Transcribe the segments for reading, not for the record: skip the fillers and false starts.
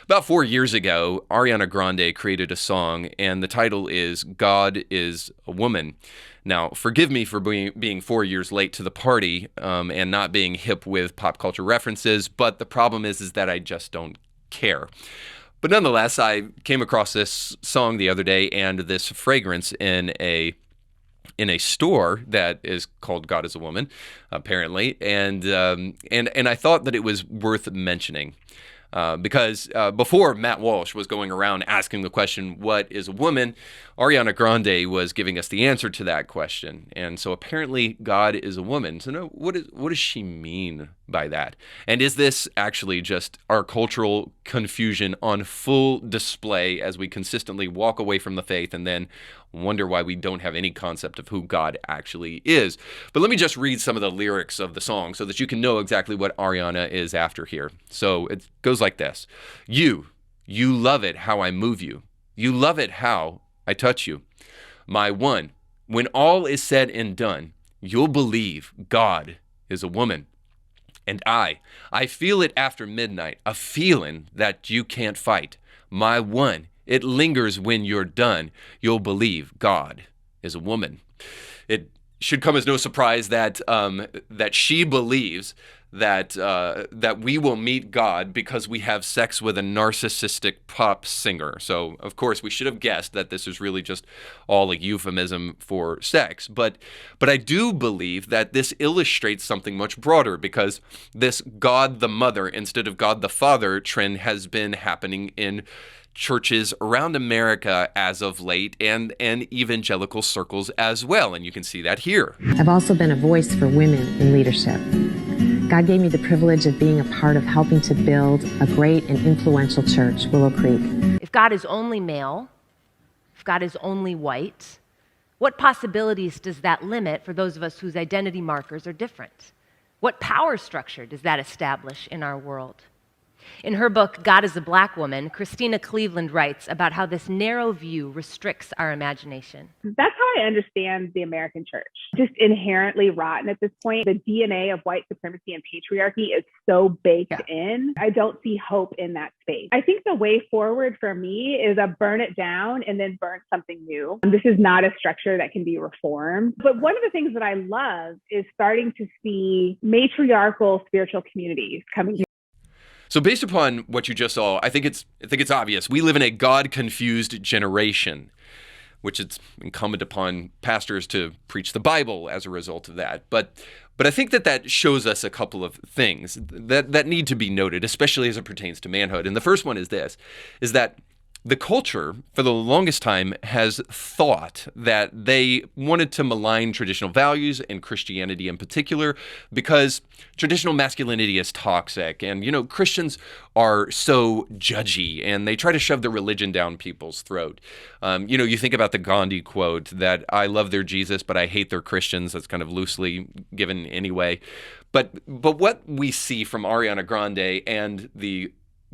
About 4 years ago, Ariana Grande created a song, and the title is God is a Woman. Now, forgive me for being 4 years late to the party and not being hip with pop culture references, but the problem is that I just don't care. But nonetheless, I came across this song the other day and this fragrance in a store that is called God is a Woman, apparently, and I thought that it was worth mentioning. Because before Matt Walsh was going around asking the question, what is a woman? Ariana Grande was giving us the answer to that question. And so apparently God is a woman. So now, what does she mean by that? And is this actually just our cultural confusion on full display as we consistently walk away from the faith and then wonder why we don't have any concept of who God actually is? But let me just read some of the lyrics of the song so that you can know exactly what Ariana is after here. So it goes like this. You love it how I move you. You love it how I touch you. My one, when all is said and done, you'll believe God is a woman. And I feel it after midnight, a feeling that you can't fight. My one, it lingers when you're done. You'll believe God is a woman. It should come as no surprise that she believes that we will meet God because we have sex with a narcissistic pop singer. So, of course, we should have guessed that this is really just all a euphemism for sex. But I do believe that this illustrates something much broader, because this God the Mother instead of God the Father trend has been happening in churches around America as of late, and evangelical circles as well. And you can see that here. I've also been a voice for women in leadership. God gave me the privilege of being a part of helping to build a great and influential church, Willow Creek. If God is only male, if God is only white, what possibilities does that limit for those of us whose identity markers are different? What power structure does that establish in our world? In her book, God is a Black Woman, Christina Cleveland writes about how this narrow view restricts our imagination. That's how I understand the American church. Just inherently rotten at this point. The DNA of white supremacy and patriarchy is so baked in. I don't see hope in that space. I think the way forward for me is a burn it down and then burn something new. This is not a structure that can be reformed. But one of the things that I love is starting to see matriarchal spiritual communities coming here. So based upon what you just saw, I think it's obvious. We live in a God-confused generation, which it's incumbent upon pastors to preach the Bible as a result of that. But I think that shows us a couple of things that need to be noted, especially as it pertains to manhood. And the first one is this, is that the culture, for the longest time, has thought that they wanted to malign traditional values and Christianity in particular because traditional masculinity is toxic. And, Christians are so judgy and they try to shove their religion down people's throat. You think about the Gandhi quote that I love their Jesus, but I hate their Christians. That's kind of loosely given anyway. But what we see from Ariana Grande and the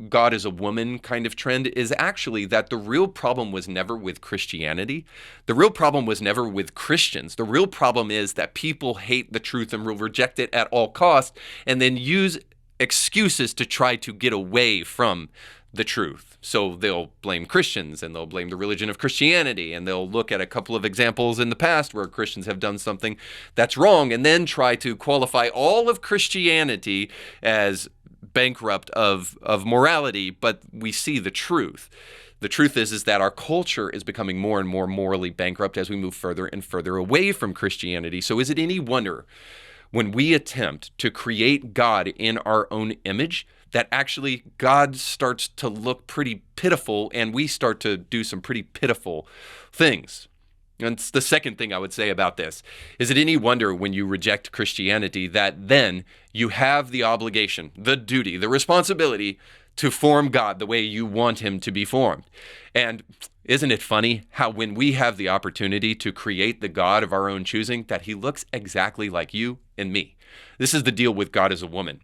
God is a woman kind of trend is actually that the real problem was never with Christianity. The real problem was never with Christians. The real problem is that people hate the truth and will reject it at all costs and then use excuses to try to get away from the truth. So they'll blame Christians and they'll blame the religion of Christianity and they'll look at a couple of examples in the past where Christians have done something that's wrong and then try to qualify all of Christianity as bankrupt of morality, but we see the truth. The truth is that our culture is becoming more and more morally bankrupt as we move further and further away from Christianity. So is it any wonder when we attempt to create God in our own image that actually God starts to look pretty pitiful and we start to do some pretty pitiful things? And the second thing I would say about this. Is it any wonder when you reject Christianity that then you have the obligation, the duty, the responsibility to form God the way you want him to be formed? And isn't it funny how when we have the opportunity to create the God of our own choosing, that he looks exactly like you and me? This is the deal with God as a woman.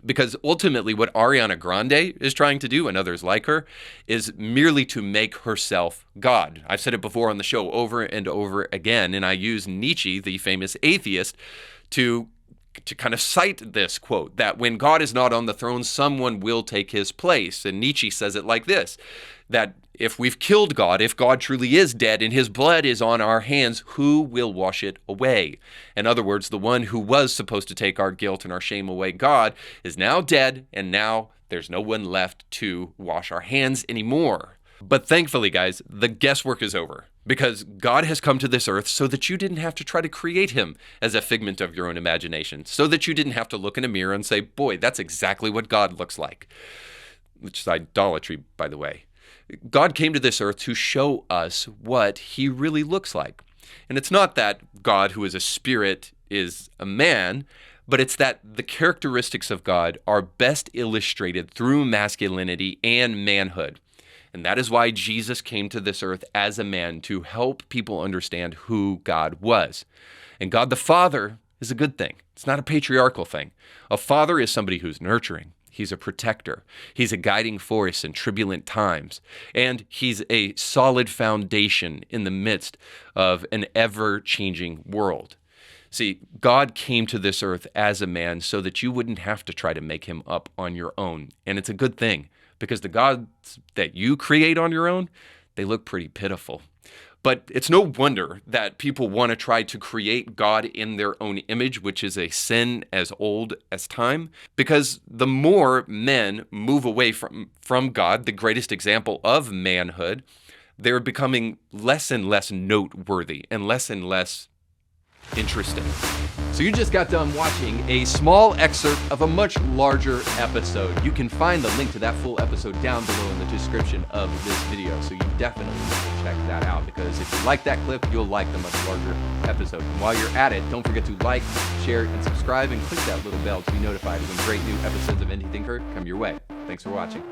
Because ultimately what Ariana Grande is trying to do, and others like her, is merely to make herself God. I've said it before on the show over and over again, and I use Nietzsche, the famous atheist, to to kind of cite this quote, that when God is not on the throne, someone will take his place. And Nietzsche says it like this, that if we've killed God, if God truly is dead and his blood is on our hands, who will wash it away? In other words, the one who was supposed to take our guilt and our shame away, God, is now dead, and now there's no one left to wash our hands anymore. But thankfully, guys, the guesswork is over, because God has come to this earth so that you didn't have to try to create him as a figment of your own imagination, so that you didn't have to look in a mirror and say, boy, that's exactly what God looks like. Which is idolatry, by the way. God came to this earth to show us what he really looks like. And it's not that God, who is a spirit, is a man, but it's that the characteristics of God are best illustrated through masculinity and manhood. And that is why Jesus came to this earth as a man, to help people understand who God was. And God the Father is a good thing. It's not a patriarchal thing. A father is somebody who's nurturing. He's a protector. He's a guiding force in turbulent times. And he's a solid foundation in the midst of an ever-changing world. See, God came to this earth as a man so that you wouldn't have to try to make him up on your own. And it's a good thing, because the gods that you create on your own, they look pretty pitiful. But it's no wonder that people want to try to create God in their own image, which is a sin as old as time, because the more men move away from God, the greatest example of manhood, they're becoming less and less noteworthy and less interesting. So you just got done watching a small excerpt of a much larger episode. You can find the link to that full episode down below in the description of this video. So you definitely need to check that out, because if you like that clip, you'll like the much larger episode. And while you're at it, don't forget to like, share, and subscribe, and click that little bell to be notified when great new episodes of Indie Thinker come your way. Thanks for watching.